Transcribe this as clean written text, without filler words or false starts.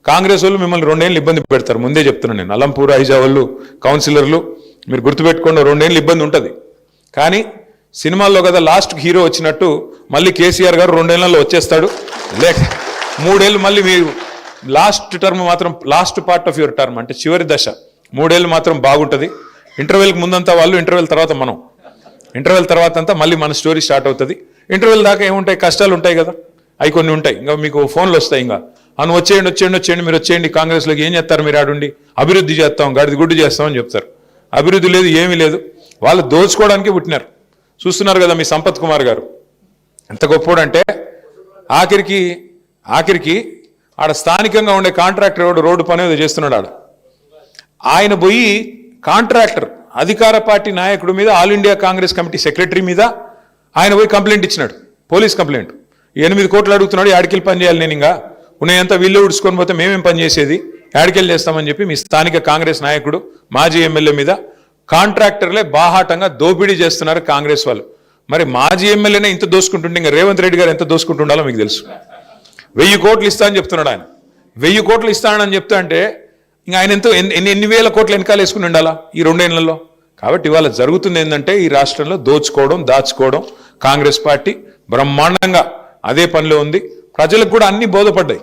కాంగ్రెస్ వాళ్ళు మిమ్మల్ని 2 ఏళ్ళు ఇబ్బంది పెడతారు. ముందే చెప్తున్నాను నేను. అలంపూర్ ఐజా వాళ్ళు కౌన్సిలర్లు మీరు గుర్తుపెట్టుకోండి, 2 ఏళ్ళు ఇబ్బంది ఉంటుంది. కానీ సినిమాల్లో కదా లాస్ట్కి హీరో వచ్చినట్టు మళ్ళీ కేసీఆర్ గారు 2 ఏళ్లలో వచ్చేస్తాడు. లేక 3 ఏళ్ళు మళ్ళీ మీరు లాస్ట్ టర్మ్ మాత్రం, last part of your term అంటే చివరి దశ 3 ఏళ్ళు మాత్రం బాగుంటుంది. ఇంటర్వెల్కి ముందంతా వాళ్ళు, ఇంటర్వెల్ తర్వాత మనం, ఇంటర్వెల్ తర్వాత అంతా మళ్ళీ మన స్టోరీ స్టార్ట్ అవుతుంది. ఇంటర్వెల్ దాకా ఏముంటాయి, కష్టాలు ఉంటాయి కదా, అవి కొన్ని ఉంటాయి. ఇంకా మీకు ఫోన్లు వస్తాయి, ఇంకా అను వచ్చేయండి మీరు వచ్చేయండి కాంగ్రెస్లోకి, ఏం చేస్తారు మీరు ఆడుండి, అభివృద్ధి చేస్తాం, గడిది గుడ్డు చేస్తామని చెప్తారు. అభివృద్ధి లేదు, ఏమీ లేదు. వాళ్ళు దోచుకోవడానికి పుట్టినారు. చూస్తున్నారు కదా మీ సంపత్ కుమార్ గారు ఎంత గొప్పోడంటే, ఆఖరికి ఆడ స్థానికంగా ఉండే కాంట్రాక్టర్ ఎవడు రోడ్డు పని ఏదో చేస్తున్నాడు ఆడ, ఆయన పోయి కాంట్రాక్టర్ అధికార పార్టీ నాయకుడి మీద, all India Congress committee secretary మీద ఆయన పోయి కంప్లైంట్ ఇచ్చినాడు, పోలీస్ కంప్లైంట్. 8 కోట్లు అడుగుతున్నాడు, యాడికెళ్ళి పని చేయాలి, నేను ఇంకా ఉన్నాయంతా వీళ్ళు ఉడుచుకొని పోతే మేమేం పని చేసేది, యాడికెళ్ళి చేస్తామని చెప్పి మీ స్థానిక కాంగ్రెస్ నాయకుడు, మాజీ ఎమ్మెల్యే మీద కాంట్రాక్టర్లే బాహాటంగా దోపిడీ చేస్తున్నారు కాంగ్రెస్ వాళ్ళు. మరి మాజీ ఎమ్మెల్యేనే ఇంత దోసుకుంటుంటే ఇంకా రేవంత్ రెడ్డి గారు ఎంత దోసుకుంటుండాలో మీకు తెలుసు. 1000 కోట్లు ఇస్తా అని చెప్తున్నాడు ఆయన. 1000 కోట్లు ఇస్తానని చెప్తా అంటే ఇంకా ఆయన ఎంతో ఎన్ని వేల కోట్లు వెనకాల వేసుకుని ఉండాలా ఈ 2 ఏళ్లలో. కాబట్టి ఇవాళ జరుగుతుంది ఏంటంటే, ఈ రాష్ట్రంలో దోచుకోవడం, దాచుకోవడం. కాంగ్రెస్ పార్టీ బ్రహ్మాండంగా అదే పనిలో ఉంది. ప్రజలకు కూడా అన్ని బోధపడ్డాయి.